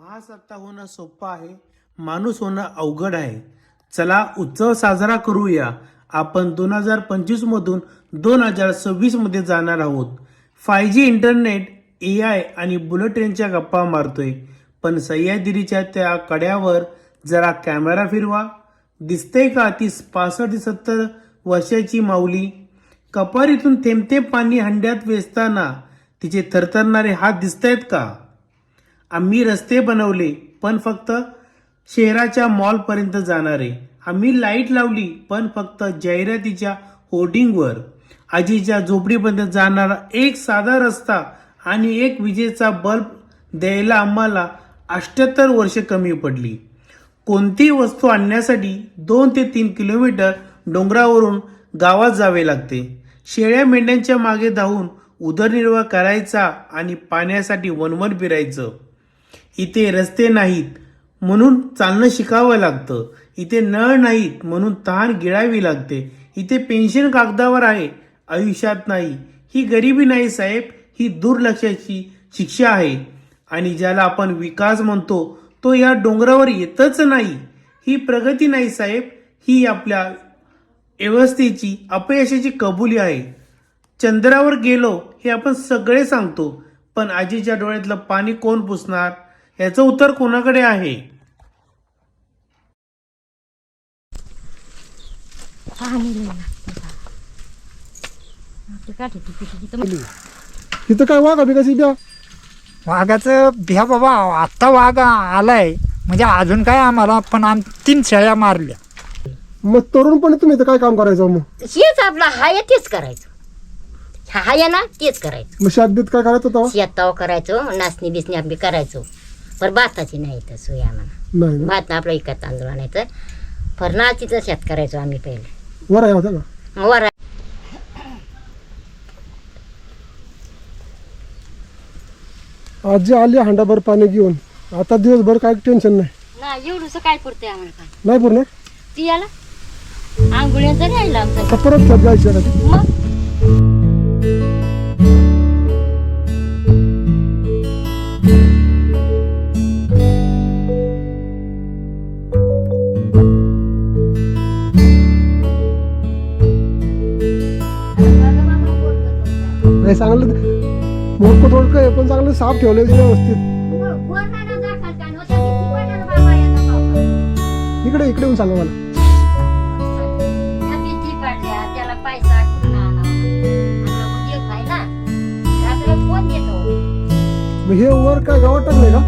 महासत्ता होणं सोपं आहे, माणूस होणं अवघड आहे. चला उत्सव साजरा करूया. आपण 2025 मधून 2026 मध्ये जाणार आहोत. 5G इंटरनेट, AI आणि बुलेट ट्रेनच्या गप्पा मारतोय. पण सह्याद्रीच्या त्या कड्यावर जरा कॅमेरा फिरवा. दिसते का ती 65-70 वर्षाची माऊली? कपारीतून थेंब थेंब पाणी हंड्यात वेचताना तिचे थरथरणारे हात दिसतायत का? आम्ही रस्ते बनवले पण फक्त शहराच्या मॉलपर्यंत जाणारे. आम्ही लाईट लावली पण फक्त जाहिरातीच्या होर्डिंगवर. आजीच्या झोपडीपर्यंत जाणारा एक साधा रस्ता आणि एक विजेचा बल्ब द्यायला आम्हाला 78 वर्ष कमी पडली. कोणतीही वस्तू आणण्यासाठी 2 ते 3 किलोमीटर डोंगरावरून गावात जावे लागते. शेळ्या मेंढ्यांच्या मागे धावून उदरनिर्वाह करायचा आणि पाण्यासाठी वनवन फिरायचं. इथे रस्ते नाहीत म्हणून चालणं शिकावं लागतं. इथे नळ नाहीत म्हणून तहान गिळावी लागते. इथे पेन्शन कागदावर आहे, आयुष्यात नाही. ही गरिबी नाही साहेब, ही दुर्लक्षाची शिक्षा आहे. आणि ज्याला आपण विकास म्हणतो तो या डोंगरावर येतच नाही. ही प्रगती नाही साहेब, ही आपल्या व्यवस्थेची अपयशाची कबुली आहे. चंद्रावर गेलो हे आपण सगळे सांगतो, पण आजीच्या डोळ्यातलं पाणी कोण पुसणार? याचं उत्तर कोणाकडे आहे? इथं काय वाघ कशी द्या वाघाचं भ्या बाबा. आत्ता वाघ आलाय म्हणजे अजून काय आम्हाला, पण 3 शेळ्या मारल्या. मग तरुणपणे तुम्ही इथं काय काम करायचं? मग हेच आपला हाय तेच करायचं. हाय ना तेच करायचं. मग शादीत काय करायचं तेव्हा? शेताव करायचो, नाचणी बिसणी आम्ही करायचो. पर भाताची नाही तर सोय आम्हाला. नाही भात आपला इकत तांदूळ आणायचं. पर नाचीचं शेत करायचो आम्ही पहिले. वर आहे होता का? वर आजी आली हांडाभर पाणी घेऊन. आता दिवसभर काय टेन्शन नाही. ना एवढंसं काय पुरते आम्हाला काय नाही पूर्ण ती याला आंघोळ्याचं राहिलं आमचं. परत खेळ जायचं. मग नाही चांगलं मोडकं तोडकं आहे पण चांगलं साफ ठेवलं व्यवस्थित. इकडे इकडे येऊन सांगा मला. त्याला पैसा कुठून फोन देतो. मग हे वर काय गावात टाकलंय का?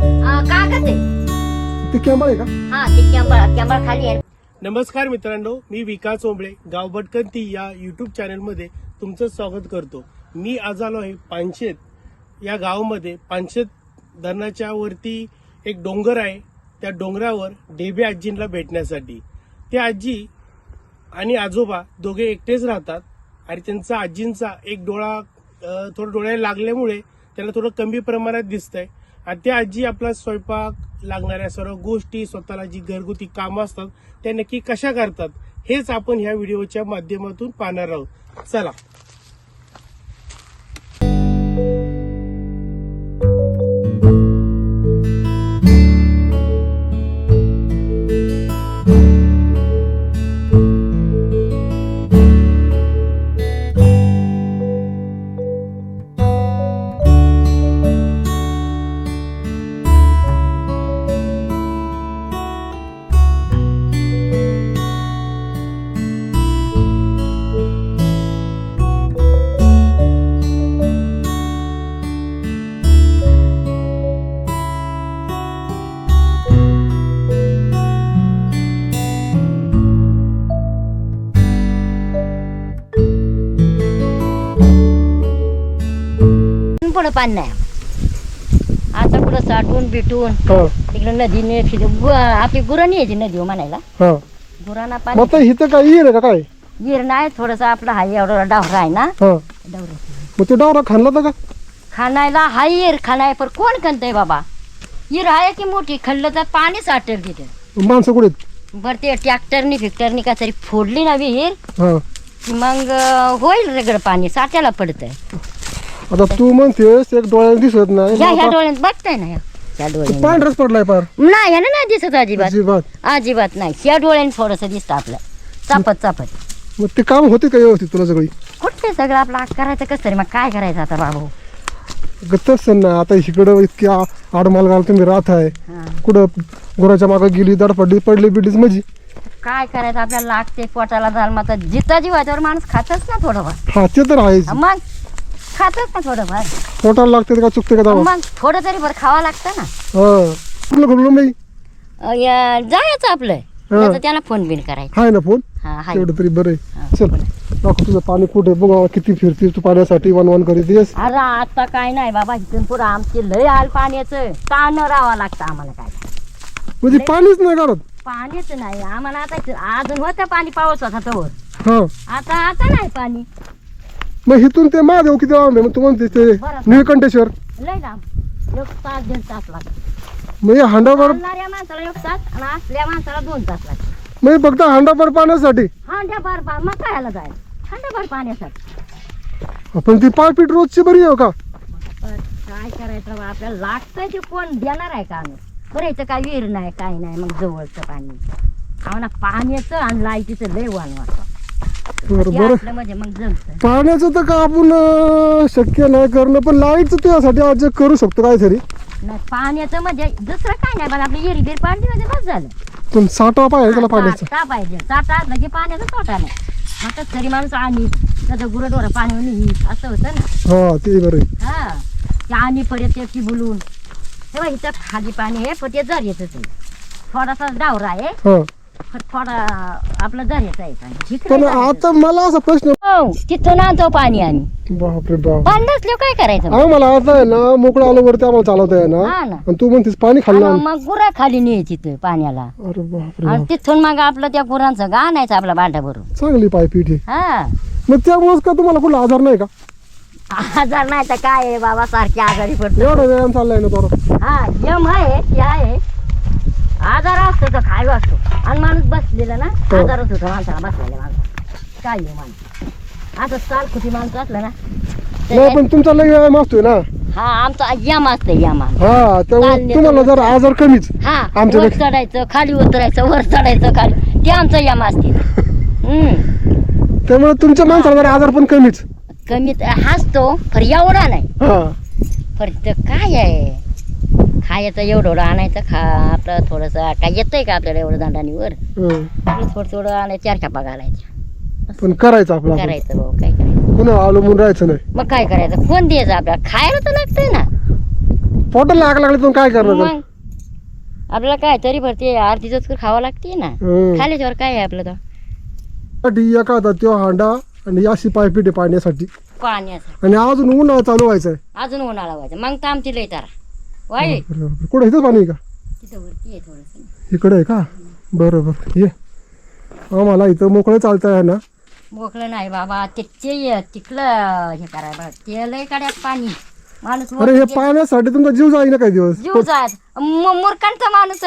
कागद आहे. ते कॅम्बा आहे का? हा ते कॅमेरा खाली आहे. नमस्कार मित्रांनो, मी विकास ओंबळे गावभटकंती या युट्यूब चॅनलमध्ये तुमचं स्वागत करतो. मी आज आलो आहे पानशेत या गावामध्ये. पानशेत धरणाच्या वरती एक डोंगर आहे. त्या डोंगरावर डेबे आजींना भेटण्यासाठी. ते आजी आणि आजोबा दोघे एकटेच राहतात आणि त्यांचा आजींचा एक डोळा थोडं डोळ्याला लागल्यामुळे त्यांना थोडं कमी प्रमाणात दिसतंय. आणि त्या आजी आपला स्वयंपाक लागणाऱ्या सर्व गोष्टी, स्वतःला जी घरगुती कामं असतात त्या नक्की कशा करतात हेच आपण ह्या व्हिडिओच्या माध्यमातून पाहणार आहोत. चला. पुढं पाणी नाही आता. पुढं साठवून बिटून हा तिकडे नदीने आपली गुरं न्यायची नदी म्हणायला. हा. गुरांना मग पाणी आता इथं काय येईल का काय? गिर नाही. थोडस आपला हाय एवढा डावरा आहे ना. हा. डावरा मग ते डावरा खाल्ला तर का? खाणायला हाय येर खाणाय पर कोण खणतंय बाबा. हिर आहे की मोठी खणलं तर पाणी साठेल तिथे. माणसं कुठे? बरं ते ट्रॅक्टरनी का तरी फोडली ना विहीर हा. मग होईल रगड पाणी साठ्याला पडतंय. आता तू म्हणतेस एक डोळ्याला दिसत नाही. ह्या डोळ्यात बघताय ना. त्या डोळ्याने पांढराच पडलाय पार नाही ह्यानं नाही दिसत अजिबात अजिबात अजिबात नाही ह्या डोळ्याने थोडंसं दिसतं आपलं चापत मग ते काम होते का व्यवस्थित तुला सगळी कुठले सगळं आपलं करायचं कसं तरी मग काय करायचं आता बाबू गतच ना आता इकडं इतकी आडमाल घाल तुम्ही राहत आहे हा. कुठं गुराच्या मागे गेली दडपडली पडली बिडलीच म्हणजे काय करायचं आपल्याला लागते पोटाला झालं तर जिता जीवाच्यावर माणूस खातच ना थोडंफार हा ते तर आहेच मग खातच ना थोडंफार पोटाला लागते का चुकते का दावा मग थोडं तरी बरं खावं लागतं ना हा कुठलं कुठलं नाही जायचं आपलं नाहीतर त्याला फोन बिन करायचं आहे ना फोन हा हाय तेवढं तरी बरं हा, आहे चल दाखव तुझं पाणी कुठे बघ किती फिरतीस तू पाण्यासाठी वन करीत येस अरे आता काय नाही बाबा इथून पुढं आमचे लय आल पाण्याचं ताण राहावं लागतं आम्हाला काय म्हणजे पाणीच नाही काढत पाणीच नाही आम्हाला आता अजून होतं पाणी पाऊस होता तोवर हा आता आता नाही पाणी मग इथून ते महादेव किती लांब आहे मग तू म्हणते ते बरं. निळकंठेश्वर लय लांब 1 तास 1.5 तास लागतो मग हे हांडाभर चालणाऱ्या माणसाला 1 तास आणि असल्या माणसाला 2 तास लागतात मग फक्त हांडाभर पाण्यासाठी हांड्या बार मग कायला जायला हांड्या बार पाण्यासाठी पण ती पायपीट रोजची बरी आहे का पण काय करायचं बा, आपल्याला लागतंय ते कोण देणार आहे का आम्ही बरं इथं काय विहीर नाही काय नाही मग जवळचं पाणी आम्हाला पाण्याचं आणि लाईटीचं लय वाण वाटतं बरं म्हणजे मग जमतं पाण्याचं तर का आपण शक्य नाही करणं पण लाईटचं त्यासाठी आज करू शकतो काहीतरी नाही पाण्याचं म्हणजे दुसरं काय नाही पण आपली विहीर बीर पाडली म्हणजे बस झालं पण साठवा पाहिजे त्याला पाण्याचा साठा पाहिजे साठा असला की पाण्याचा तोटा नाही आता तरी माणूस आणि त्याचं गुरडोरं पाणी नाही असं होतं ना हा ते बरं आहे. हा ते आणि परत त्याची बोलून तेव्हा इथं खाली पाणी आहे पण ते जर येत होते थोडासा डावरा आहे हा पण थोडा आपलं जर येत आहे पाणी ठीक पण नाही आता मला असा प्रश्न हो तिथून आणतो पाणी आम्ही बापरे बाप पाणी नसल्यावर काय करायचं मग? आम्हाला आता आहे ना मोकळं आलं वरती आम्हाला चालवता आहे ना हा ना आणि तू म्हणतेस पाणी खाल्लं आणि मग गुरा खाली न्यायची तिथं पाण्याला अरे बापरे आणि बाप. तिथून मग आपलं त्या गुरांचं गा आणायचं आपला भांडा भरून चांगली पायपीट आहे हा मग त्यामुळेच का तुम्हाला कुठला आजार नाही का आजार नाही तर काय आहे बाबा सारखे आजारी पडतो एवढा व्यायाम चाललाय ना थोडा हा यम आहे ते आहे आजार असतो तर काय असतो आणि माणूस बसलेला ना आजारच होतो माणसाला बसलेला माणूस काय आहे माणूस आता चाल खुटी माणसं असलं ना नाही पण तुमचा लय व्यायाम असतोय ना हा आमचा यम असतं यम हा त्यामुळे तुम्हाला जर आजार कमीच हा आमच्या वर चढायचं खाली उतरायचं वर चढायचं खाली ते आमचं यम असते त्यामुळे तुमच्या माणसाला जरा आजार पण कमीच कमीत हसतो पर एवढा नाही हा फक्त काय आहे खायचं एवढं आणायचं आपलं थोडंसं काय येतंय का आपल्याला एवढं दांडानीवर हं. थोडं थोडं आणायचं 4 टापा घालायच्या पण करायचं आपलं आपण. करायचं भाऊ काय करायचं कुणा अवलंबून राहायचं नाही मग काय करायचं कोण द्यायचं आपल्याला खायला तर लागतंय ना पोटाला आग लागली तुम्ही काय करणार मग आपल्याला काय तरी भरते आरतीच खावं लागते ना हं. खाल्याच्यावर काय आहे आपलं तर साठी एका हातात तो हांडा आणि अशी पायपीट आहे पाण्यासाठी पाण्याचं आणि अजून उन्हाळा चालू व्हायचा आहे अजून उन्हाळा व्हायचं मग तर आमची लय तारा वाई कुठे इथंच पाणी आहे का तिथं वरती आहे थोडंसं इकडे आहे का बरं बरं ये आम्हाला इथं मोकळं चालतं आहे ना मोकळं नाही बाबा ते तिकलं हे करायला बघा ते लय काड्यात पाणी माणूस अरे हे पाण्यासाठी तुमचा जीव जाईल ना काही दिवस जीव जात मूर्खांचा माणूस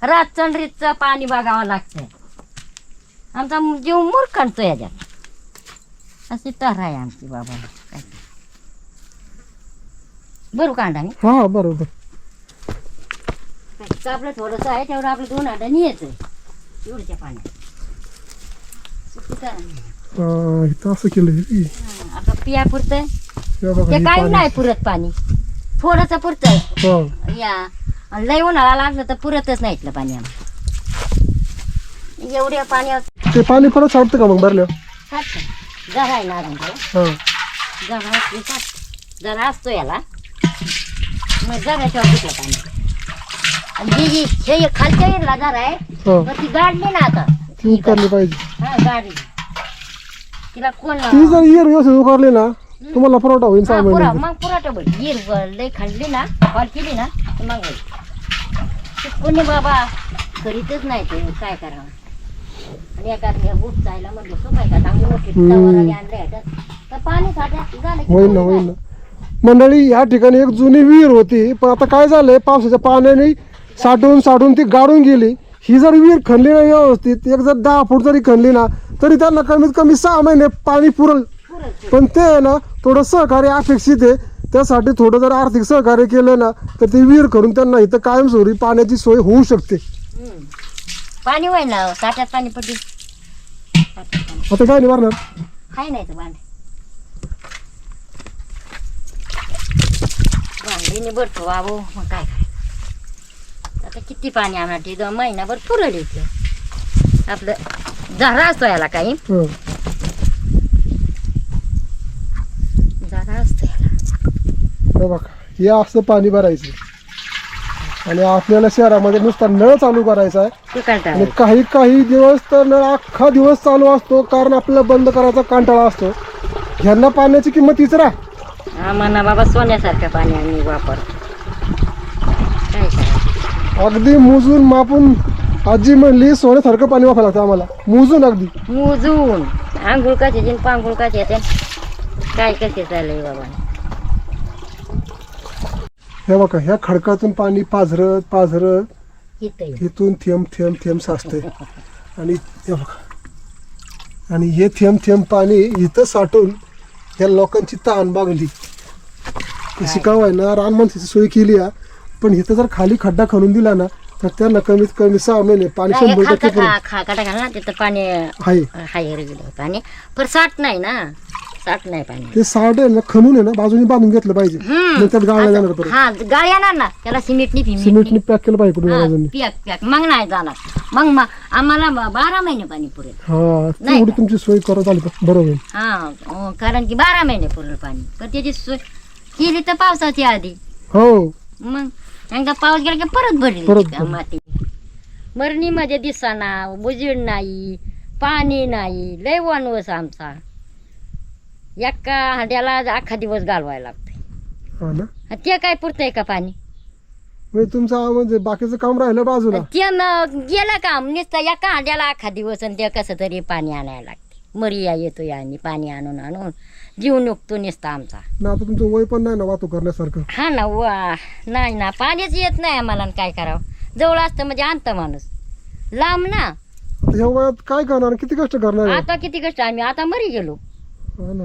रात रीतचं पाणी बघावं लागतंय आमचा जीव मूर्खांचं याच्यात अशी तर आहे आमची बाबा काय बरू कांदा मी हा बरोबर आपलं थोडंसं आहे तेवढं आपलं 2 आठा न्यायचं एवढ्या पाण्यात इथं असं केलं आता पिया पुरतंय ते काही नाही पुरत पाणी थोडंच पुरतंय या आणि लय उन्हाळा लागलं तर पुरतच नाही इथलं पाणी आम्हाला एवढ्या पाण्यावर ते पाणी परत साठतं का मग भरल्या जरा आहे ना अजून त्याला जरा असली जरा असतो याला मग जराच्यावर घेतलं पाणी आणि जी हे खालच्या येरला जरा आहे पण ती गाडली ना आता ती उकारली पाहिजे हा गाडली तिला कोण ती जर इयर व्यवस्थित उकारली ना तुम्हाला पुरवठा होईल 6 महिने मग पुरवठा बघ हीर लय खाल्ली ना कॉल केली ना तर मग होईल. ते कोणी बाबा करीतच नाही ते काय करावं आणि एखाद्या बुट जायला म्हणजे सोपाय का चांगली मोठी टवाराने आणले तर पाणी साठ्या झालं की होईल ना होईल ना मंडळी या ठिकाणी एक जुनी विहीर होती पण आता काय झालंय पावसाच्या पाण्याने साठवून ती गाडून गेली ही जर विहीर खणली ना व्यवस्थित एक जर 10 फूट जरी खणली ना तरी त्यांना कमीत कमी 6 महिने पाणी पुरल पण ते आहे ना थोडं सहकार्य अपेक्षित आहे त्यासाठी थोडं जर आर्थिक सहकार्य केलं ना तर ते विहीर करून त्यांना इथं कायमस्वरूपी पाण्याची सोय होऊ शकते. पाणी होईल ना ताट्यात पाणी पडली आता काय नाही मारणार. काय नाही तर भांडीने भरतो बाबू मग काय करायचं आता किती पाणी आणणार ते 2 महिनाभर पुरल इथे आपलं झाडा असतो याला काही हं. झाडा असतो याला हे बघा हे असं पाणी भरायचं आणि आपल्याला शहरामध्ये नुसता नळ चालू करायचा आहे ते कंटाळा आणि काही दिवस तर नळ अख्खा दिवस चालू असतो कारण आपल्याला बंद करायचा कंटाळा असतो. ह्यांना पाण्याची किंमत विचारा. हा म्हणा बाबा सोन्यासारखं पाणी आम्ही वापरतो काय करायचं अगदी मोजून मापून आजी म्हणली सोन्यासारखं पाणी वापरायला लागतं आम्हाला मोजून अगदी. मोजून आंघोळ काचे जिन पांघोळ काचे येते काय कसे चाललंय बाबा हे बघा ह्या खडकातून पाणी पाझरत इथं इथून थेंब थेंब थेंब साचते आणि हे बघा आणि हे थेंब थेंब पाणी इथं साठून या लोकांची ताण बागली. कशी का व्हायना रान माणसाची सोय केली आहे पण इथं जर खाली खड्डा खणून दिला ना तर त्यांना कमीत कमी 6 महिने पाणी 100% पुरतं. खाटा घाल ना तिथं पाणी आहे. हाय गेलं पाणी पण साठ नाही ना साठ नाही पाणी ते साठ आहे ना खणून आहे ना बाजूनी बांधून घेतलं पाहिजे मग त्यात गाळला जाणार परत. हा गाळ येणार ना त्याला सिमेंटनी सिमेंटनी पॅक केलं पाहिजे कुठून बाजूनी. पॅक मग नाही जाणार मग आम्हाला 12 महिने पाणी पुरेल हा तेवढी तुमची सोय करत आली बरोबर. हा कारण की 12 महिने पुरेल पाणी पण त्याची सोय केली तर पावसाची आधी हो मग एकदा पाऊस गेला की परत परत भरली माती मरणी मध्ये दिसाना बुजीड नाही पाणी नाही लय वनवस आमचा एका हांड्याला अख्खा दिवस घालवायला लागतंय हा ना आणि ते काय पुरतंय का पाणी म्हणजे तुमचं म्हणजे बाकीचं काम राहिलं बाजूला. ते गेलं काम नुसतं एका हांड्याला अख्खा दिवस आणि ते कसं तरी पाणी आणायला लागते मरिया येतो आणि पाणी आणून आणून जीव नुकतो नुसता आमचा ना आता तुमचं वय पण नाही ना वाहतूक करण्यासारखं. हा ना वा नाही ना पाणीच येत नाही आम्हाला आणि काय करावं जवळ असतं म्हणजे आणतं माणूस लांब ना आता ह्या वयात काय करणार किती कष्ट करणार आहे? आता किती कष्ट आम्ही आता मरी गेलो हा ना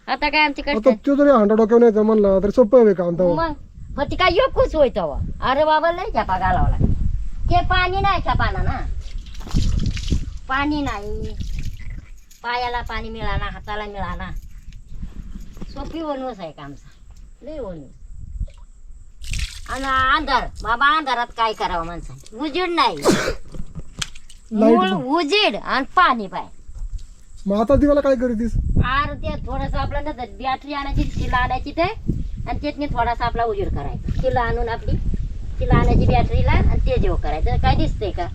आता काय आमची कष्ट आता तो जरी हांडा डोक्यावर न्यायचा म्हणलं तरी सोपं आहे काम तेव्हा. मग पण ती काय योगच होय तेव्हा अरे बाबा लय छापा घालावा लागला ते पाणी नाही छापाना ना पाणी नाही पायाला पाणी मिळाना हाताला मिळाना सोपी वनवस आहे का आमचा लय वनवस आणि अंधार बाबा अंधारात काय करावं माणसाने उजेड नाही मूळ उजेड आणि पाणी पाय मग आता दिवाला काय करतीस? अरे ते थोडस आपलं नसतं बॅटरी आणायची तिला आणायची ते आणि त्यातनी थोडासा आपला उजेड करायचा तिला आणून आपली तिला आणायची बॅटरीला आणि ते जेव करायचं काय दिसतंय का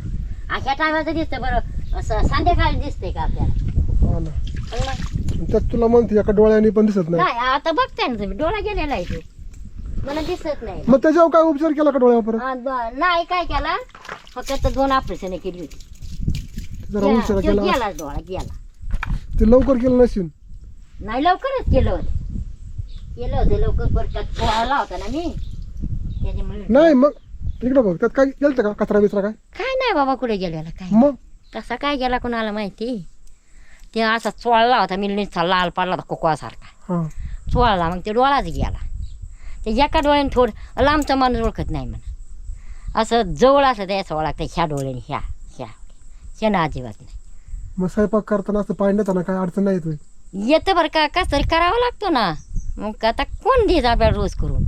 अशा टायमाचं दिसतं बरं असं संध्याकाळी दिसतंय का आपल्याला हा ना पण मग त्यात तुला म्हणते एका डोळ्याने पण दिसत नाही. नाही आता बघताय ना तुम्ही डोळा गेलेला आहे तो मला दिसत नाही मग त्याच्यावर काय उपचार केला का डोळ्यावर? नाही काय केला फक्त 2 ऑपरेशन केली होती जरा उपचार केला गेला डोळा गेला ते लवकर केलं नसेल. नाही लवकरच केलं होतं लवकर परत पोहायला होता ना मी त्याच्यामुळे नाही मग इकडं बघ त्यात काय गेलं का कचरा बिचरा काय? काय नाही बाबा कुठे गेलेला काय मग तसा काय गेला कोणाला माहिती ते असा चोळला होता मी नुसता लाल पडला होता कोकवासारखा हा चोळला मग ते डोळाच गेला ते एका डोळ्याने थोडं लांबचा माणूस ओळखत नाही म्हणा असं जवळ असं द्यायचं ओळखतं ह्या डोळ्याने ह्या ना अजिबात नाही मग स्वयंपाक करताना असं पाणी नेताना काय अडचण नाही येत? येतं बरं का कसं तरी करावं लागतो ना मग आता कोण देत आपल्याला रोज करून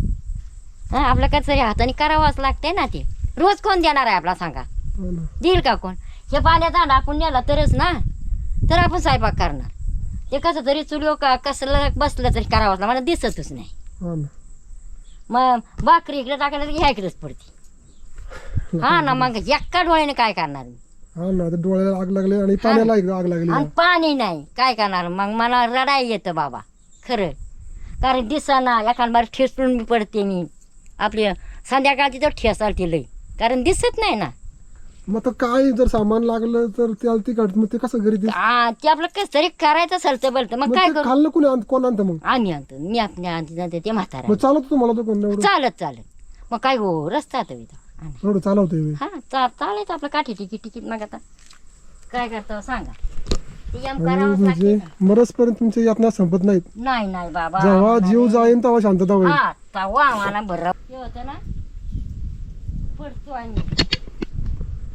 हां आपल्या कसं तरी हाताने करावंच लागतंय ना ते रोज कोण देणार आहे आपला सांगा हो ना. देईल का कोण हे पाण्याचा हांडा आपण नेला तरच ना तर आपण स्वयंपाक करणार ते कसं तरी चुलीव का कसलं बसलं तरी करावंच मला दिसतच नाही हो ना. मग भाकरी इकडे टाकायला तर ह्या इकडेच पडते हा ना मग एका डोळ्याने काय करणार मी हा ना ते डोळ्याला आग लागली आणि पाण्याला आग लागली. आणि पाणी नाही काय करणार मग मला रडाई येतं बाबा खरं कारण दिसाना एखाद बार ठेसून मी पडते मी आपली संध्याकाळची तर ठेस आलती लई कारण दिसत नाही ना मग तर काय जर सामान लागलं तर ते तिकट मग ते कसं घरी ते ते आपलं कसं तरी करायचं सलतं बलतं मग काय करू खाल्लं कोणी कोण आणतं मग? आम्ही आणतो मी आपल्या आणते ते म्हातारा मग चालत तुम्हाला तो कोण एवढं चालत मग काय हो रस्ता आता इथं एवढं चालवतोय हा चालायचं आपलं काठी तिकीट मग आता काय करतो सांगा ते यम करावंच म्हणजे लागते मरसपर्यंत तुमच्या यातना संपत नाहीत. नाही नाही बाबा जेव्हा जीव जाईन तेव्हा शांतता होईल. हा तवा आम्हाला बरं हे होतं ना पडतो आम्ही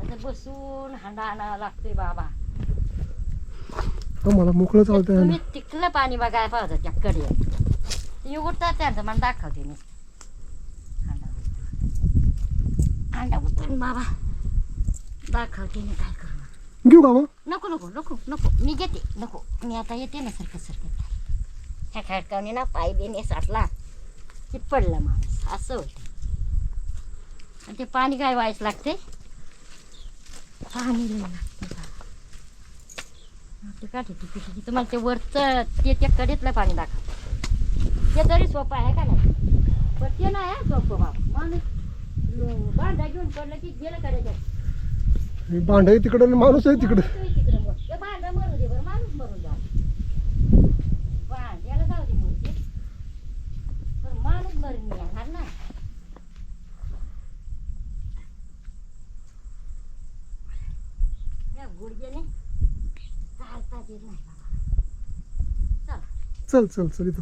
आता बसून हांडा आणावा लागतोय बाबा. मला मोकळं चालतंय तुम्ही तिकलं पाणी बघायला पाहतं त्या कडे उघडतात त्यांचं मला दाखवते मी हांडा उतरून बाबा दाखवते मी काय करू. घेऊ का मग? नको नको नको नको मी घेते नको मी आता येते ना सारखं सारखं ह्या खडकावने ना पाय बेने साठला की पडला माणूस असं होतं. आणि ते पाणी काय व्हायच लागते पाणी लई लागते ते काठी टिकी तुम्हाला ते वरचं ते त्या कडेतलं पाणी दाखव ते तरी सोपं आहे का नाही पण ते नाही आहे सोपं बाबा माणूस भांडा घेऊन पडलं की गेलं करायचं मी भांडे तिकडे आणि माणूस आहे तिकडे. भांडा मरू दे बरं माणूस मरून जा भांड्याला जाऊ दे मरू दे पण माणूस मरून नाही येणार ना. या गुडघ्याने चालताच येत नाही बाबा. चल चल चल इथं.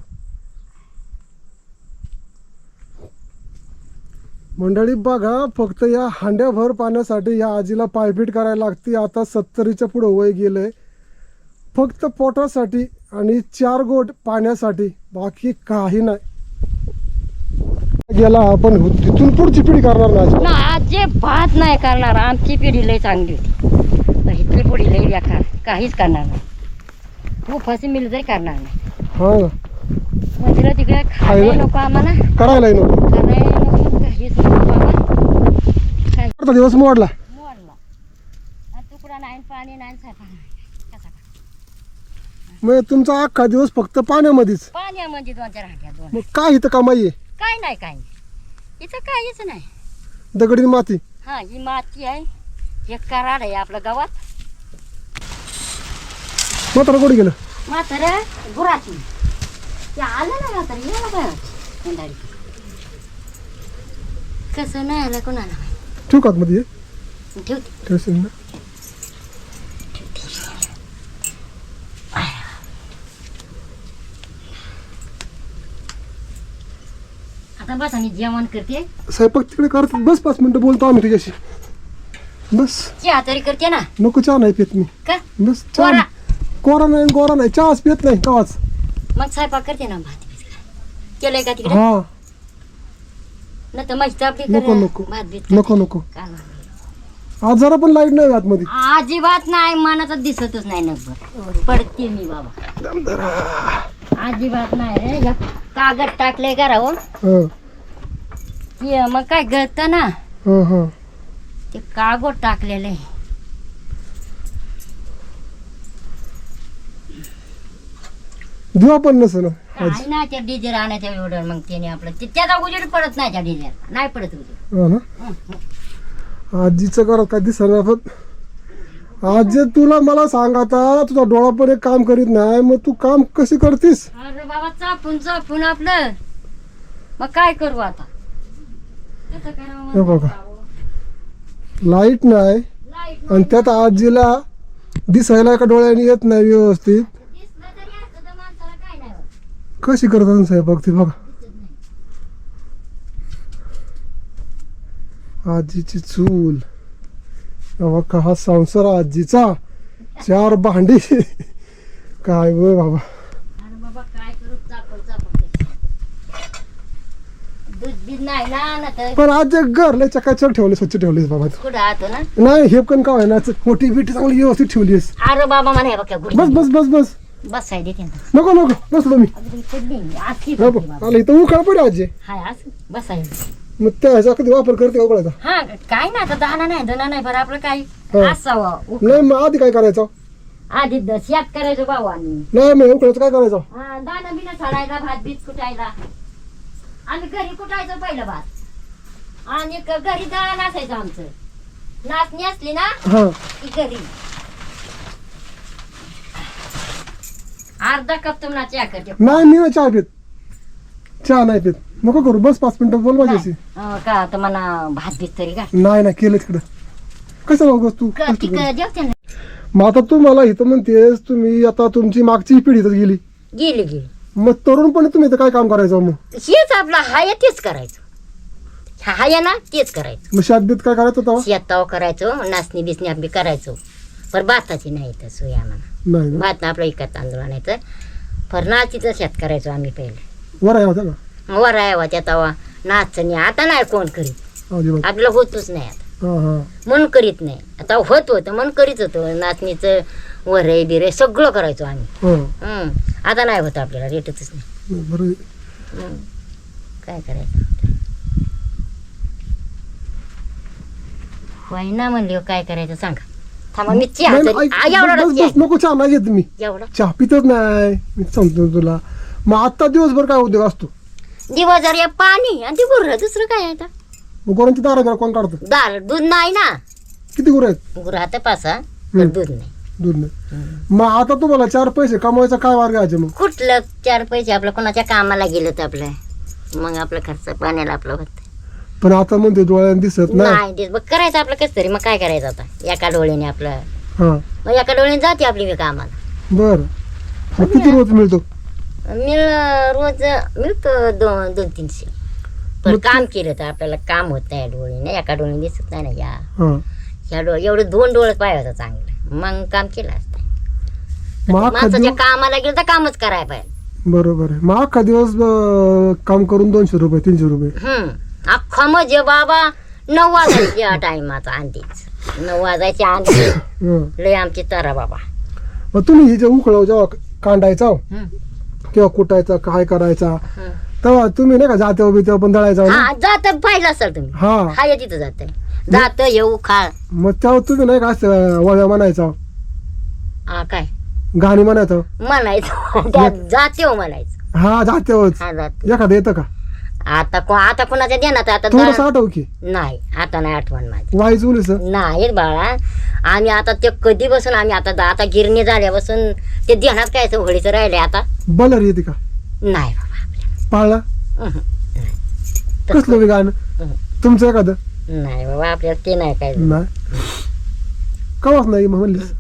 मंडळी बघा फक्त या हांड्याभर पाण्यासाठी या आजीला पायपीट करायला लागते. आता 70च्या पुढे वय गेलंय. फक्त पोटासाठी आणि 4 गोट पाण्यासाठी बाकी काही नाही. गेला आपण तिथून पुढची पिढी करणार नाही. ना अजिबात नाही करणार. आमची पिढी लई चांगली होती पण इथली पिढी लई बेकार काहीच करणार नाही. उपाशी मिळून जरी करणार नाही. हा ना मंदिरा तिकडे खायला नको आम्हाला करायलाही नको. करायला नको काहीच नको बाबा. काय अर्धा दिवस मोडला. मोडला आणि तुकडा नाही पाणी नाही स्वयंपाक नाही कसा काय मग तुमचा अख्खा दिवस फक्त पाण्यामध्येच. पाण्यामध्ये 2-4 हांड्या 2 मग काय इथं कमाई आहे? काय नाही काय नाही इथं काहीच नाही. दगडी माती. हा ही माती आहे हे कराड आहे आपलं गावात. मात्र कुठे गेलं? म्हातारा गुराची ते आलं ना म्हातारा ये ना बंधारी कसं नाही आलं कोणाला माहिती. ठेवू का मध्ये ठेवते ठेवशील ना. आता बस आणि जेवण करते स्वयंपाक तिकडे करतात. बस 5 मिनिटं बोलतो आम्ही तुझ्याशी. बस चहा तरी करते ना नको चहा नाही पित मी. का बस चहा कोरा कोरा नाही गोरा नाही चहाच पित नाही कवाच. मग स्वयंपाक करते ना भात बीत केलंय का तिकडे हा न तर माझी चापडी नको नको भात बीत नको नको. कालवण. आज जरा पण लाईट नाही आतमध्ये. अजिबात नाही मनात दिसतच नाही नंबर पडते मी बाबा अजिबात नाही रे हे कागद टाकले करावं हा ते मग काय गळत ना हा हा ते कागद टाकलेले दुवा पण नसेल काय ना त्या डिझेल आणायच्या एवढं मग त्याने आपलं त्याचा उजेड पडत नाही त्या डिझेल नाही पडत उजेड. हा ना. आजीचं घरात काय दिसणार पण आजी तुला मला सांग आता तुझा डोळा पण एक काम करीत नाही मग तू काम कशी करतीस? अरे बाबा चापून आपलं मग काय करू आता कसं करावं? हे बघा लाईट नाही लाईट आणि त्यात आजीला दिसायला एका डोळ्याने येत नाही व्यवस्थित. दिसलं तरी असतं तर माणसाला काय नाही होत. कशी करतात स्वयंपाक ती बघा. आजीची चूल बघा हा संसार आजीचा 4 भांडी काय व बाबा. अरे बाबा काय करू चापून दूध बीज नाही ना तर पण आज घर लय चकाचक ठेवले स्वच्छ ठेवलेस बाबा तू. कुठं आतो ना नाही हे पण का ना मोठी बिटी चांगली व्यवस्थित ठेवलीस. अरे बाबा मला हे बघ बस बस बस बस बसाय देते ना नको नको बसलो मी. अगदी पडली आजची हा बघ, आलं इथं उकाळ पडे आजी. हाय असं बसाय मग त्या ह्याचा कधी वापर करते उकळा का? हा काय ना आता दाना नाही दना नाही बरं आपलं काय हा. असावं नाही मग आधी काय करायचं? आधी शेत करायचं भावानी नाही मग उकळाचं काय करायचं? दाना बिना चढायला भात बीत कुटायला आम्ही घरी कुटायचं पहिलं भात आणि घरी दळा नाचायचं आमचं नाचणी असली ना हा की घरी अर्धा कप तुम्हाला चहा करते नाही मी नाही चहा पित. चहा नाही पित. नको करू बस 5 मिनिटं बोल माझ्याशी. का आता मला भात बीत तरी का नाही नाही केलं तिकडं कसं बघ तू जेवते ना मग आता तुम्हाला इथं म्हणतेस तुम्ही आता तुमची मागची पिढी तर गेली, गेली गेली. मग तरुणपणे तुम्ही इथं काय काम करायचं मग? हेच आपला हाय तेच करायचं. हाय ना तेच करायचं. मग शेतबीत काय करायचं तेव्हा? शेताव करायचो, नाचणी बिसणी आपली करायचो. पण भाताची नाही तर सोय आम्हाला. नाही ना. भात आपलं इकत तांदूळ आणायचं. फरनाचीचं शेत करायचो आम्ही पहिले. वराया होत्या का? वराया होत्या तेव्हा नाचणी. आता नाही कोण करीत, अजिबात. आपलं होतच नाही आता. हा हा. मन करीत नाही. आता होत होतं मन करीत होतं. नाचणीचं वरे बिरे सगळं करायचो आम्ही. हा. आता नाही होत आपल्याला, रेटच नाही. बरं. काय करायचं? वाईना म्हणली काय करायचं सांगा. थांबा मी चहा नाही, तरी- ऐक, एवढा बस चहा. बस नको, चहा नाही घेत मी. एवढा चहा पितच नाही मी, सांगतो तुला. मग आता दिवसभर काय उद्योग असतो? दिवसभर या पाणी आणि ते गुरं, दुसरं काय आहे आता? मग गुरांची दारा कोण काढतं? दार दूध नाही ना. किती गुरं आहेत? गुरं आता 5 पण दूध नाही. दूध नाही. मग आता तुम्हाला 4 पैसे कमवायचा काय मार्ग आहे मग? कुठलं 4 पैसे आपलं कोणाच्या कामाला गेलं तर आपलं मग आपलं खर्च पाण्याला आपलं होत पण आता म्हणते डोळ्याने दिसत नाही. नाही ते मग करायचं आपलं कसं तरी. मग काय करायचं आता? एका डोळ्याने आपलं हा. मग एका डोळ्याने जाते आपली मी कामाला. बर. मग किती रोज मिळतो? रोज मिळतो 200-300. पण काम केलं तर आपल्याला काम होत नाही डोळ्याने. एका डोळ्याने दिसत नाही ना. या हा. ह्या डोळे एवढे 2 डोळे पाहिजे होतं चांगलं, मग काम केलं असतं. मग अख्खा माणसाच्या दिवस कामाला गेलं तर कामच करायला पाहिजे. बरोबर आहे. मग अख्खा दिवस काम करून 200 रुपये 300 रुपये. अख्खा म्हणजे बाबा 9 वाजायच्या टायमाचा आणतीच. 9 वाजायच्या आणती हं. लय आमची तरा बाबा. मग तुम्ही जे उकळव जेव्हा कांडायचा किंवा कुटायचा काय करायचा तेव्हा तुम्ही नाही का जाते उभी तेव्हा पण दळायचा ना? हा जात पाहिलं असेल तुम्ही. हा. हाय तिथं जात जात येऊ खाळ. मग तेव्हा तुम्ही नाही का असं वळ्या म्हणायचा, काय गाणी म्हणायचं? म्हणायचं त्यात जाते हो म्हणायचं. हा जाते होच. हा जाते. एखादं येतं का? आता कोणाच्या देण्यात आता थोडस आठव की. नाही आता नाही आठवण माझी. वाईच उलीस. नाही बाळा. आम्ही आता ते कधी बसून आम्ही आता गिरणी झाल्यापासून ते ध्यानात काय होळीचं राहिले आता बलर येते का? नाही बाबा आपल्याला. पाळला अहं. कसलं बी गाणं हं. तुमचं एखादं? नाही बाबा आपल्याला ते नाही काय. नाही. कवाच नाही मग म्हणलीस?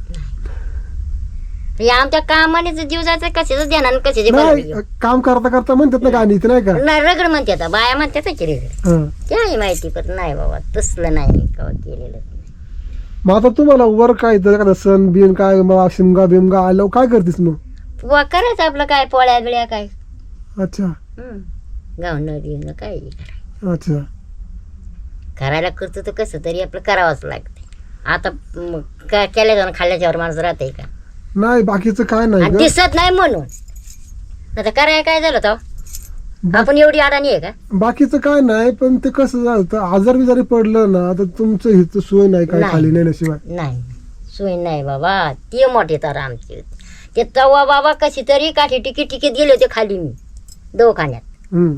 हे आमच्या कामाने जीव जायचं कशाच ध्यानानं कशाचे नाही काम करता करता म्हणतात ना गाणी, ते नाही का? नाही रगड म्हणते आता बाया म्हणतात की रगड. हं. ते आहे माहिती पण नाही बाबा तसलं नाही कवा केलेलं. मग आता तुम्हाला वर काय तर एखादा सण बिन काय मग शिमगा बिमगा आलं काय करतेस मग? वा करायचं आपलं काय पोळ्या बिळ्या काय. अच्छा गावणं बिवणं काय करायचं. अच्छा. करायला करतो तर कसं तरी आपलं करावंच लागते. आता काय केल्या जाऊन खाल्ल्याच्यावर माणूस राहते का? नाही बाकीचं काय नाही आणि ग. दिसत नाही म्हणून. आता करायला काय झालं तर आपण एवढी अडाणी आहे का? बाकीचं काय नाही पण ते कसं झालं आजार बी जरी पडलं ना तर तुमचं हिचं सोय नाही काय नाही. खाली नेण्याशिवाय. नाही सोय नाही बाबा. ते मोठे तर आमचे होते. ते तवा बाबा कशी तरी काठी टिकीत गेले होते खाली मी दवाखान्यात. हम्म.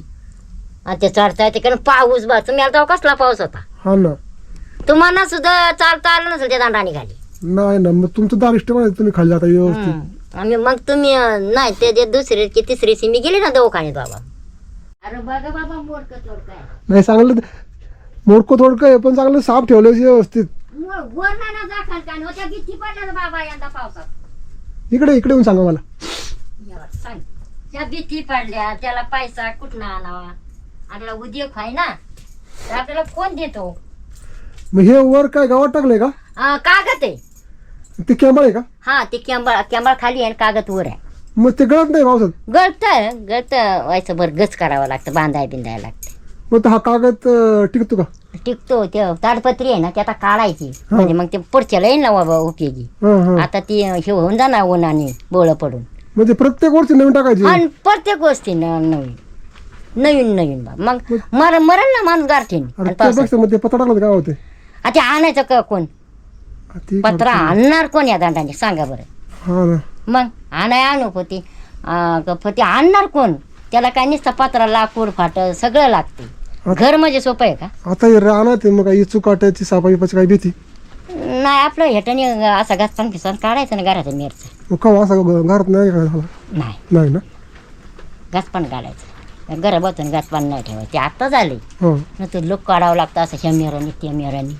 आणि ते चढता येते कारण पाऊस बा तुम्ही आता कसला पाऊस होता. हा ना. तुम्हाला सुद्धा चालता आलं नसेल त्या दांडाने खाली. नाही ना मग तुमचं दारिष्ट म्हणायचं तुम्ही खाली जाता व्यवस्थित. आम्ही मग तुम्ही नाही ते जे दुसरी की तिसरी मी गेले ना दवाखान्यात बाबा. अरे बघा बाबा मोडकं तोडकं आहे. नाही चांगलं मोडकं थोडकं आहे पण चांगलं साफ ठेवलं व्यवस्थित. वर नाही ना दाखल काय होत्या किती पडल्या बाबा यंदा पावसात. इकडे इकडे येऊन सांगा मला. सांग त्या भीती पडल्या त्याला पैसा कुठनं आणावा. आपल्याला उद्योग आहे ना तर आपल्याला कोण देतो. मग हे वर काय गावात टाकलंय का? कागद आहे. ते कॅम्बळ आहे का? हा ते कॅम्बळ खाली आहे कागद वर आहे. मग ते गळत नाही पावसात? गळत व्हायचं बरं गच करावं लागतं बांधाय बिंधायला लागतं. मग हा कागद टिकतो का? टिकतो ते ताडपत्री आहे ना ते आता काढायची म्हणजे मग ते पुढच्याला येईल ना बाबा उपयोगी. हं, हं. आता ती हे होऊन जाणार उन्हाने बोळ पडून. म्हणजे प्रत्येक वर्षी नवीन टाकायची? आणि प्रत्येक गोष्टी नवीन नवीन नवीन बा मग मरल ना माणूस गारठीन. अरे त्यापेक्षा मग ते पत्ता टाकलं तर काय होते? आता आणायचं का कोण पत्रा आणणार कोण या दांडाने सांगा बरं. हा ना. मग आणू पोती पोती आणणार कोण. त्याला काय नुसतं पत्रा लाकूड फाट सगळं लागते. घर म्हणजे सोपं आहे का? आता हे राहणार मग काही चुकाट्याची सापाची काय भीती नाही. आपलं हेटाने असा घासपान फिसान काढायचं ना घराचा मिरचा. मग का असं घरात नाही काय झालं? नाही नाही ना. घासपान काढायचं घरा बसून घासपान नाही ठेवायचं. ते आता झाले हो. न ते लोक काढावं लागतं असं ह्या मेरानी त्या मेरानी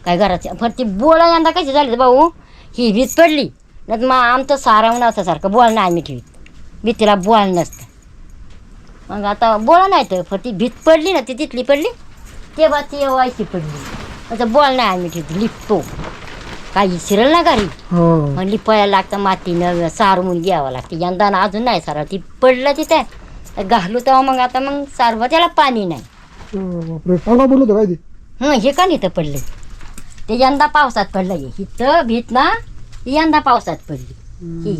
काय घरात. फक्त ती बोळा यंदा कशी झाली भाऊ ही भीत पडली नाही मग आमचं सारावून असं सारखं बोल नाही आम्ही ठेवीत भीतीला बोल नसतं. मग आता बोला नाही तर पण ती भीत पडली ना ती तिथली पडली तेव्हा ती व्हायची पडली आता बोल नाही आम्ही ठेवतो लिपतो काही शिरल ना घरी हा मग लिपायला लागतं मातीनं सारवून घ्यावं लागतं यंदा ना अजून नाही सारव ती पडलं तिथे घालू तेव्हा मग आता मग सारवं त्याला पाणी नाही. बापरे सांगा बोललो होतं काय ते हे का नाही तर पडलं ते यंदा पावसात पडलं ही तर भीत ना ही यंदा पावसात पडली ही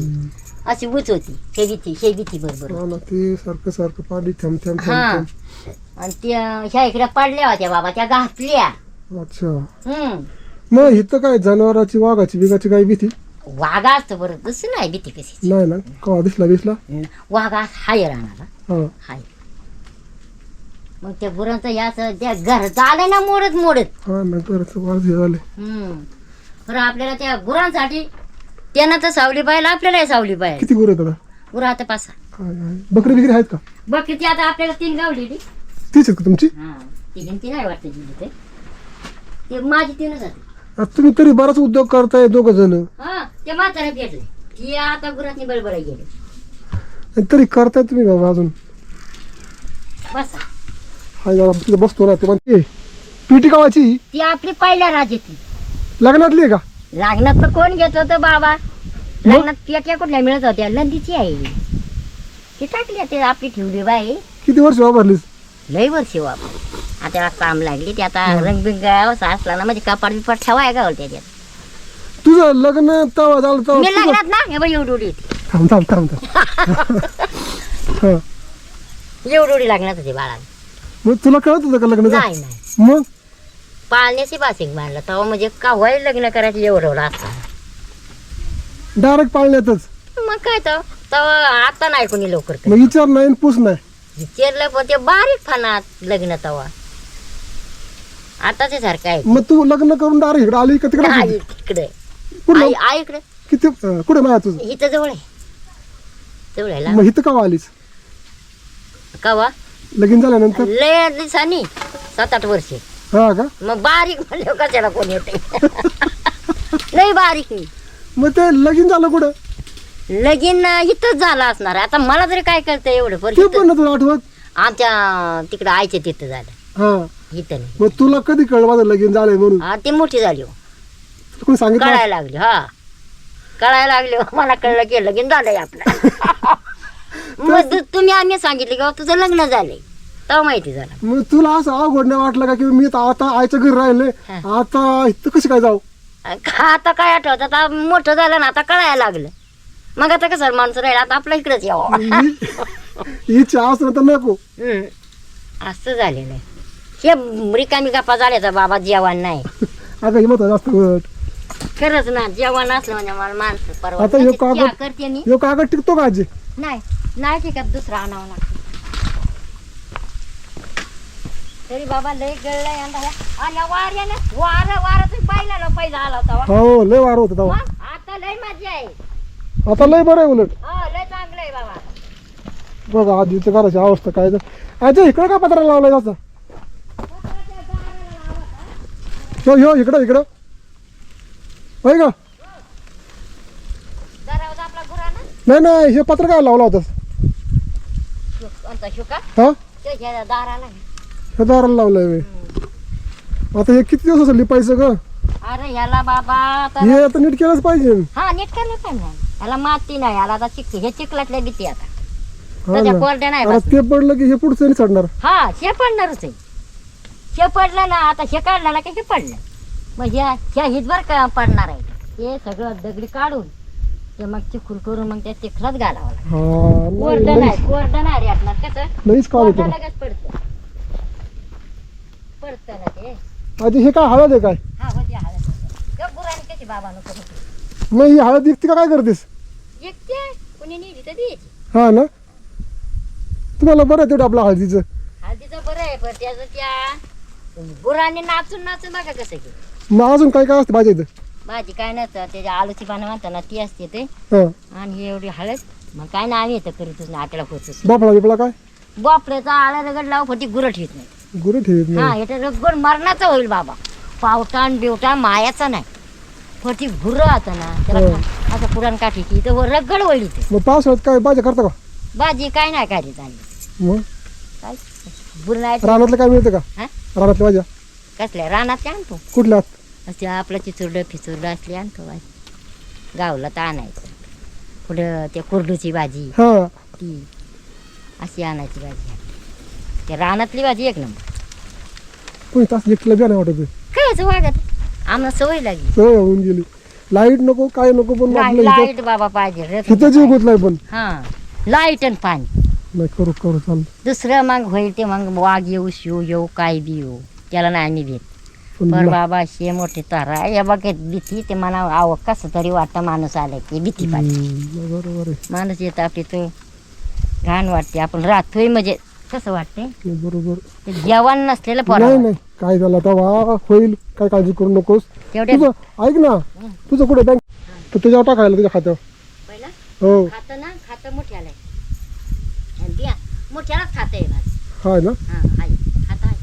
अशी उच होती शेबीती बरोबर हा ना ते सारखं सारखं पाणी थेंब थेंब हा थेंब आणि त्या ह्या इकडे पडल्या होत्या बाबा त्या घातल्या. थेंब. अच्छा हम्म मग इथं काय जनावराची वाघाची बिगाची काय भीती वाघा असतं बरं तसं नाही भीती कशी नाही ना कवा दिसला वाघा हाय राहणार हा हाय. मग त्या गुरांचं याच त्या घर झालंय ना मोडत हा ना घराचं वाज हे झाले बरं आपल्याला त्या गुरांसाठी त्यांना तर सावली पाहिजे आपल्याला सावली पाहिजे. किती गुरु आहेत आता गुरं आता 5-6 बकरी बिकरी आहेत का बघ किती आता आपल्याला 3 गावलेली तीच आहेत का तुमची हा ती नाही वाटतं गेली ते माझी 3च होती. आता तुम्ही तरी बराच उद्योग करताय दोघं जण हा ते म्हातारे भेटले ती आता गुरातनी बळबळ गेले. आणि तरी करताय तुम्ही बाबा अजून बसा हाय जरा तिथं बसतो ना ते म्हणते पिटी गावाची ती आपली पहिल्या राजाची लग्नातली आहे का लग्नात तर कोण घेत होतं बाबा लग्नात पेट्या कुठल्या मिळत होत्या नंदीची आहे ती टाकली ते आपली ठेवली बाई किती वर्ष वापरलीस लई वर्षी बाबा आता त्याला काम लागली ते आता रंगबिंग असला ना म्हणजे कपाट बिपाट ठेवाय गावल त्याच्यात तुझं लग्न तवा झालं मी तवा लग्नात ना हे बाई एवढी होती थांब हा एवढी लग्नात होती बाळाला मग तुला कळत होतं का लग्न नाही नाही मग पाळण्याची बासिक मांडलं तेव्हा म्हणजे काव्हाही लग्न करायचं एवढं असतं डायरेक्ट पाळण्यातच मग काय तेव्हा आता नाही कोणी लवकर करत. मग विचार नाही आणि पूस नाही विचारलं पण ते बारीक फणात लग्न तेव्हा आताच सारखं आहे मग तू लग्न करून डायरेक्ट इकडे आली का तिकडे आई तिकडे कुठं आई इकडे किती कुठे नाही तुझं इथं जवळ आहे जवळ आहे मग इथं का आलीस कवा लगीन झाल्यानंतर लय दिवसांनी 7-8 वर्षे हा का मग बारीक म्हणलं कशाला कोणी येते लय बारीक मी मग ते लगीन झालं कुठं लगीन इथंच झालं असणार आहे. आता मला तरी काय कळतं एवढं पण ते पण ना तुला आठवत आमच्या तिकडं आईच्या तिथं झालं हा इथं नाही मग तुला कधी कळलं माझं लगीन झालंय म्हणून हा ती मोठी झाली हो. तुला कोणी सांगितलं कळायला लागली हा कळायला लागली हो. मला कळलं की लगीन झालंय आपलं मग तुम्ही आम्ही सांगितले का तुझं लग्न झालंय तेव्हा माहिती झालं मग तुला असं अवघड नाही वाटलं का की मी आता आईच्या घरी राहिले आता इथं कशी काय जाऊ आता काय आठवत आता मोठं झालं ना आता कळायला लागलं मग आता कसं माणसं राहिलं आता आपल्या इकडेच यावं इच्छा असं तर नको असं झालेलं आहे हे रिकामी गप्पा झाल्याचा बाबा जेवण नाही अगं हिमत जास्त गोट खरंच ना जेवण असलं म्हणजे मला माणसं परवा आता ह्यो चहा कागद करते मी ह्यो कागद टिकतो का आजी नाही ठीक आहे दुसरा आणावं लागतं तरी बाबा लय गळलंय आणि वाऱ्यानं वारातच बायला पहिला आला होता हो लय वार होत तेव्हा मग आता लय मजा आहे आता लय बरं आहे उलट हो लय चांगलं आहे बाबा बघा आजीच्या घराची अवस्था काय तर आजी इकडं का पत्रा लावलाय जास्त ह्यो इकडं होय का दरावजा आपला गुराना नाही हे पत्र काय लावला होतास कोणता शुका हा तो ह्या दाराला हे दाराला लावलंय व्हय. आता हे किती दिवस लिपायचं ग अरे ह्याला बाबा आता हे आता नीट केलंच पाहिजे हा नीट करलं पाहिजे ह्याला माती नाही ह्याला आता हे चिखलातल्या भीती आता हा त्याच्या ना कोरड्या नाही आता बसल्या. ते पडलं की हे पुढचं नाही चढणार हा हे पडणारच आहे हे पडलं ना आता हे काढलं ना की हे पडलं मग ह्या हितभर का पडणार आहे हे सगळं दगडी काढून ते मग चिखल करून मग त्या चिखलात घालावं लागतं हा कोरडं नाही कोरडं नाही रेटणार कसं लईच काम कोरडं येतं लगेच पडतं ना ते आजी हे काय हळद आहे काय हा होती हळद गुरांनी कशी बाबा नको होती मग ही हळद विकते का काय करतेस एकटे कुणी नेली तर द्यायची हा ना तुम्हाला बरं आहे तेवढं आपलं हळदीचं हळदीचं बरं आहे पण त्याचं त्या गुरांनी नाचून नाचून बघा कसं की मग अजून काय काय असतं भाजी इथं भाजी काय नसतं त्याच्या आलूची पानं म्हणताना ती असते ते हा आणि ही एवढी हळद मग काय ना आम्ही येतं करीतच नाही आट्याला होतच बापळा बिपळा काय बापऱ्याचा आळा रगड लाव पण ती गुरं ठेवत नाही गुरु ठेवीत हा नाही याचा रगड मरणाचा होईल बाबा पावटान बिवटा मायाचा नाही फटी भुर आता ना त्याला आता पुराण काठी की तर रगड वळली ते मग पावसाळ्यात काय भाज्या करता का भाजी काय नाही काढली चालली मग काय भुर नाही रानातलं काय मिळतं का हा? रानातल्या भाज्या कसल्या रानात आणतो कुठल्या असे आपलं चिचुरडं फिचुरडं असली आणतो भाजी गावला तर आणायचं पुढं त्या कुरडूची भाजी हा ती अशी आणायची भाजी त्या रानातली भाजी एक नंबर कोणी तास एकटीला बी नाही वाटत खायचं वागत आम्हाला सवय लागली सवय होऊन गेली लाईट नको काय नको पण आपलं इथं लाईट बाबा पाहिजे रे इथं जीव गुतलाय पण हा लाईट आणि पाणी नाही करू करू चाललं दुसरं मग होईल ते मग वाघ येऊ शिव येऊ काय बी येऊ त्याला नाही आम्ही भेट पण पर बाबा शे मोठे तारा या बघत भीती ते मला आव कसं तरी वाटतं माणूस आलं की भीती पाहिजे बरोबर आहे माणूस येतं आपली तो घाण वाटते आपण राहतोय म्हणजे कसं वाटते बरोबर ते जेवण नसलेलं नाही पोरं नाही काय झालं आता वा होईल काय काळजी करू नकोस तेवढे तुझं ऐक ना तुझं कुठे बँक तर तुझ्यावर टाकायला तुझ्या खात्यावर पहिला हो खातं ना खातं मोठ्याला आहे आणि द्या मोठ्यालाच खातं आहे माझं हाय ना हां आहे खातं आहे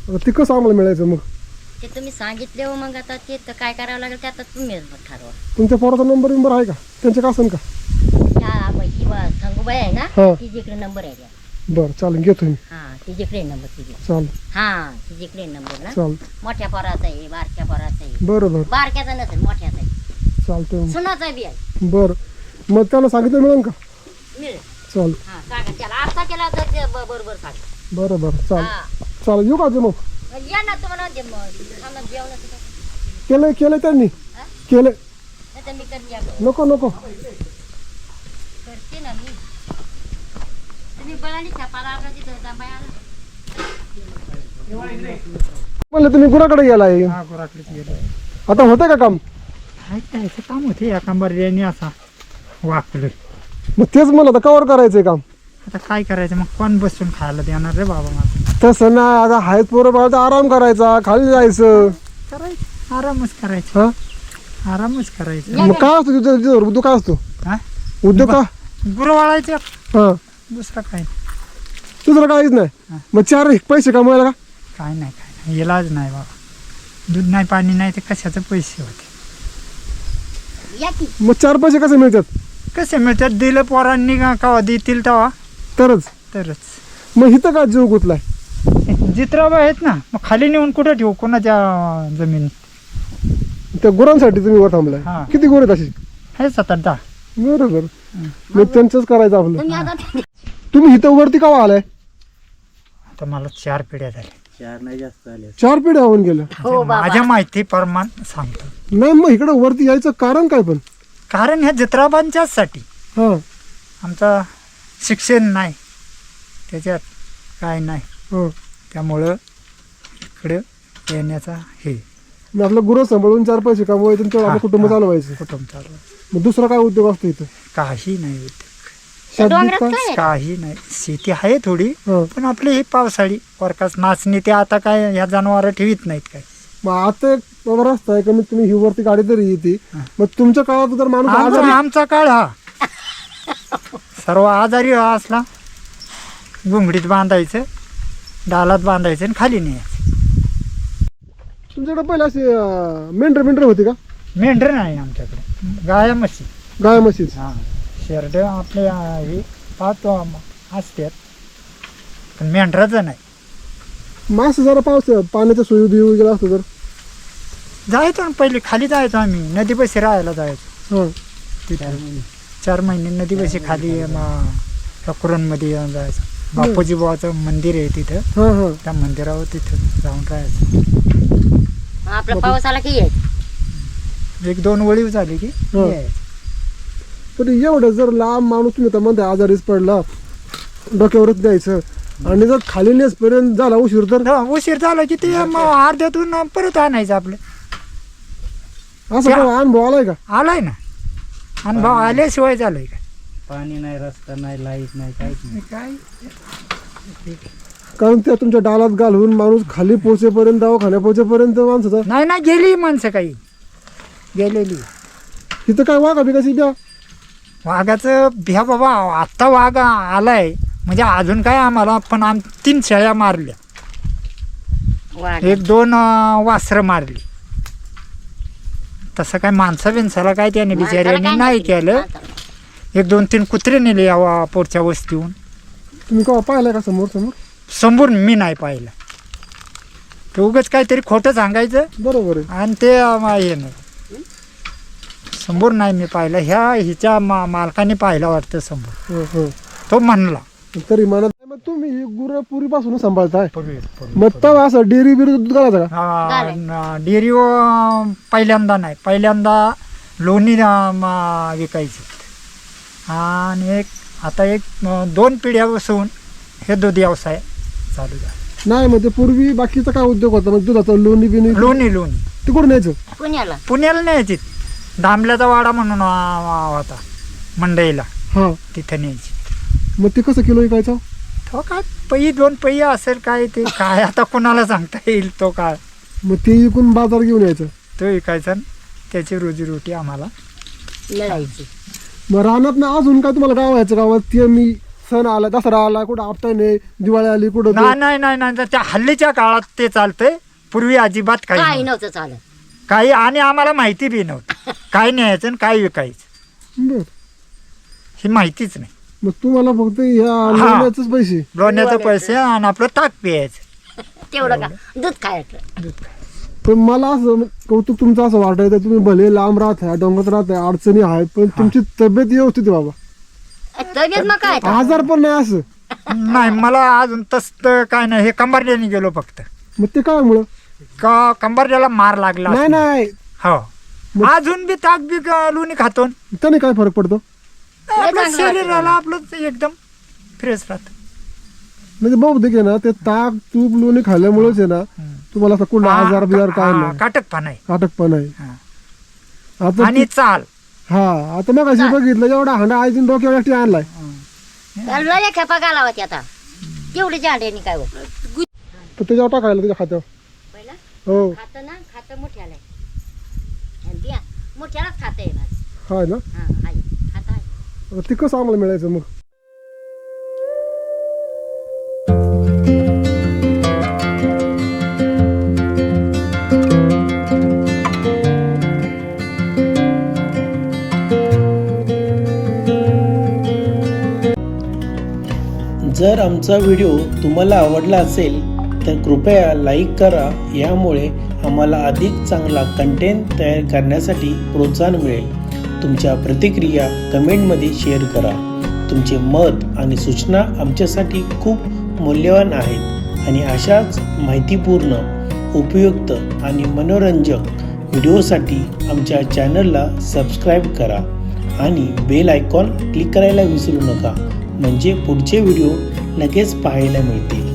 आता ते कसं आम्हाला मिळायचं मग ते तुम्ही सांगितले हो मग आता ते तर काय करावं लागेल ते आता तुम्ही ठरवा तुमच्या पोराचा नंबर आहे का त्यांच्या का असेल का त्या किंवा संगूबाई आहे ना हा. तिच्याकडे नंबर आहे त्या बरं चालेल घेतो मी हां तिच्याकडे नंबर तिचे चालेल हां तिच्याकडे नंबर ना चालेल मोठ्या पोराचा आहे बारक्या पोराचा आहे बरं बरं बारक्याचा नसेल मोठ्याचा आहे चालतंय मग. सुनाचा बी आहे बरं मग त्याला सांगितलं मिळेल का मिळेल चालेल हां सांगा त्याला आता केला तर ते बरोबर सांगा बरं बरं चालेल हां चालेल येऊ का अजून मग या ना तुम्हाला जेवणाचं केलं त्यांनी हा? केलं नाही तर मी करते नको नको करते ना मी तुम्ही बळाली छापाला आपला तिथं जांभळा आला म्हणलं तुम्ही कुणाकडे गेलाय हा गुराकडेच गेलो आता होतंय का काम त्याचं काम होते या कंबरल्याने असा वाकलं मग तेच म्हणलं आता कवर करायचंय काम आता काय करायचं मग कोण बसून खायला देणार रे बाबा माझं तसं ना आता हायत पोरं बाळ तर आराम करायचा खाली जायचं करायचं आरामच करायचं हा आरामच करायचं मग काय असतो तुझं उद्योग काय असतो हा उद्योग का गुरु वाळायचं हा दुसरं काय दुसरं काहीच नाही मग चार पैसे कमवायला का काय नाही इलाज नाही बाबा दूध नाही पाणी नाही तर कशाचे पैसे होते या की मग चार पैसे कसे मिळतात कसे मिळतात दिलं पोरांनी का कवा देतील तेव्हा तरच मग इथं का जीव गुतलाय जित्राबा आहेत ना मग खाली नेऊन कुठं ठेवू कोणाच्या जमिनी त्या गुरांसाठी तुम्ही वर हा. थांबलाय किती गुर आहेत अशी आहे 7-8-10 बरोबर मग त्यांचंच करायचं आपलं तुम्ही आता तुम्ही इथं वरती का आलाय आता मला 4 पिढ्या झाल्या 4 पिढ्या होऊन गेल्या हो बाबा माझ्या माहिती प्रमाण सांगतो नाही मग इकडं वरती यायचं कारण काय पण कारण ह्या जत्राबांच्याचसाठी हा आमचं शिक्षण नाही त्याच्यात काय नाही हा त्यामुळं इकडं येण्याचा हे मग आपलं गुरं सांभाळून 4 पैसे कमवायचे आणि तेव्हा आपलं कुटुंब चालवायचं कुटुंब चालू मग दुसरा काय उद्योग असतो इथं काही नाही उद्योग शेत बीत डोंगरात काय काय आहे? काही नाही शेती आहे थोडी हा पण आपली ही पावसाळी वरकास नाचणी ते आता काय ह्या जनावर ठेवीत नाहीत काय मग आता एक बाबा रस्ता आहे कमीत कमी ही वरती गाडी तरी येते मग तुमच्या काळात जर माणूस आजारी आमचा काळ हा सर्व आजारी असला घुंगडीत बांधायचं डालात बांधायचं आणि खाली न्यायचं तुमच्याकडे पहिले असे मेंढर होती का मेंढर नाही आमच्याकडे गाया म्हशी गाय म्हशीच हा शेरड आपले हे पाहतो असतात पण मेंढराचं नाही मास जरा पाऊस पाण्याच्या सोयी बियी गेला असतो तर जायचो ना पहिले खाली जायचो आम्ही नदीपाशी राहायला जायचो हा तिथे 4 महिने नदीपाशी खाली कुरणमध्ये येऊन जायचं बापूजी बुवाचं मंदिर आहे तिथं हा हा त्या मंदिरावर तिथं जाऊन राहायचं आपला पाऊस आला की यायचं 1-2 वळीव झाली की हा. यायचं. तरी एवढं जर लांब माणूस तुम्ही तर म्हणते आजारीच पडला डोक्यावरच द्यायचं आणि जर खाली नेसपर्यंत झाला उशीर तर हा, उशीर झाला की ते मग अर्ध्यातून परत आणायचं आपलं असं काय अनुभव आलाय का आलाय ना अनुभव आल्याशिवाय झालंय का पाणी नाही रस्ता नाही लाईट नाही काहीच नाही काय कारण त्या तुमच्या डालात घालून माणूस खाली पोहोचेपर्यंत दवाखान्या पोहोचेपर्यंत माणसाचा नाही गेली माणसं काही गेलेली तिथं काय वागा बिकाशी द्या वाघाचं भ्या बाबा आत्ता वाघ आलाय म्हणजे अजून काय आम्हाला पण 3 शेळ्या मारल्या वाघ 1-2 वासरं मारली तसं काय माणसा बिनसाला काय त्याने माणसाला बिचाऱ्यांनी काय नाही केलं? केलं. माणसाला. 1-2-3 कुत्रे नेले यावा पोरच्या वस्तीहून. तुम्ही केव्हा पाहिलाय का समोर समोर मी नाही पाहिलं. ते उगाच काहीतरी खोटं सांगायचं बरोबर आहे. आणि ते हे नाही, समोर नाही मी पाहिलं. हिच्या मालकाने पाहिलं वाटतं समोर. हो, हो. तो म्हणला तरी म्हणत मग तुम्ही ही गुरं पूर्वीपासून सांभाळताय मग तेव्हा असं डेअरी बिरी दूध घालायचं का? डेअरी पहिल्यांदा नाही, पहिल्यांदा लोणी विकायची. आणि आता 2 पिढ्या बसून हे दूध व्यवसाय चालू झाला. नाही मग ते पूर्वी बाकीचा काय उद्योग होता मग दुधाचा लोणी बिनी लोणी ते कुठं न्यायचं? पुण्याला न्यायची. दामल्याचा वाडा म्हणून होता मंडईला, हा तिथे न्यायची. मग ते कसं किलो विकायचं? तो काय 2 पै असेल काय, ते काय आता कोणाला सांगता येईल. तो काय मग ते विकून बाजार घेऊन यायचं. तो विकायचा, त्याची रोजीरोटी आम्हाला. मिळायची. मग रानात ना अजून काय तुम्हाला गाव व्हायचं गावात? ते मी सण आला, दसरा आला, कुठं आपटा नाही, दिवाळी आली कुठं नाही, त्या हल्लीच्या काळात ते चालतंय. पूर्वी अजिबात काही काही नव्हतं. नव्हतं चालत. काही, आणि आम्हाला माहिती बी नव्हतं काय न्यायचं आणि काय विकायचं, बर. ही माहितीच नाही. मग तुम्हाला फक्त ह्या लोण्याचेच पैसे? लोण्याचे पैसे आणि आपलं ताक प्यायचं. तेवढं का दूध खायचं. पण मला असं कौतुक तुमचं असं वाटायचं, तुम्ही भले लांब राहताय, डोंगरात राहताय, अडचणी आहेत, पण तुमची तब्येत व्यवस्थित आहे बाबा. तब्येत मग काय तर. आजार पण नाही असं? नाही, मला अजून तसं काय नाही. हे कंबारड्याने गेलो फक्त. मग ते काय मुळे? का कंबारड्याला मार लागला नाही नाही हो. अजून बी ताक बी लोणी खातो. त्याने काय फरक पडतो? आपलं शरीराला आपलं एकदम फ्रेश राहत. म्हणजे बहुतेक आहे ना ते ताक तूप लोणी खाल्ल्यामुळेच आहे ना तुम्हाला असं कुठला आजार बिजार काय नाही, काटकपणा आहे. काटकपणा आहे. हा. आता आणि चाल हा आता मग अशी बघितलं एवढा हांडा आईची डोक्यावरती आणलाय. त्याला एक खेपा घालावा ते आता. तेवढी जांड्यानी काय होत. तर त्याच्यावर टाकायला त्याच्या खात्यावर. पहिला हो खातं ना, खातं मोठ्याला आहे. आणि त्या मोठ्यालाच खातं आहे माझं. हाय ना. हा आहे, खातं आहे. आता ते कसं आम्हाला मिळायचं मग? जर आमचा व्हिडिओ तुम्हाला आवडला असेल तर कृपया लाईक करा. यामुळे आम्हाला अधिक चांगला कंटेंट तयार करण्यासाठी प्रोत्साहन मिळेल. तुमच्या प्रतिक्रिया कमेंटमध्ये शेअर करा. तुमचे मत आणि सूचना आमच्यासाठी खूप मौल्यवान आहेत. आणि अशाच माहितीपूर्ण, उपयुक्त आणि मनोरंजक व्हिडिओसाठी आमच्या चॅनलला सबस्क्राईब करा आणि बेल आयकॉन क्लिक करायला विसरू नका, म्हणजे पुढचे व्हिडिओ लगेच पाहायला मिळतील.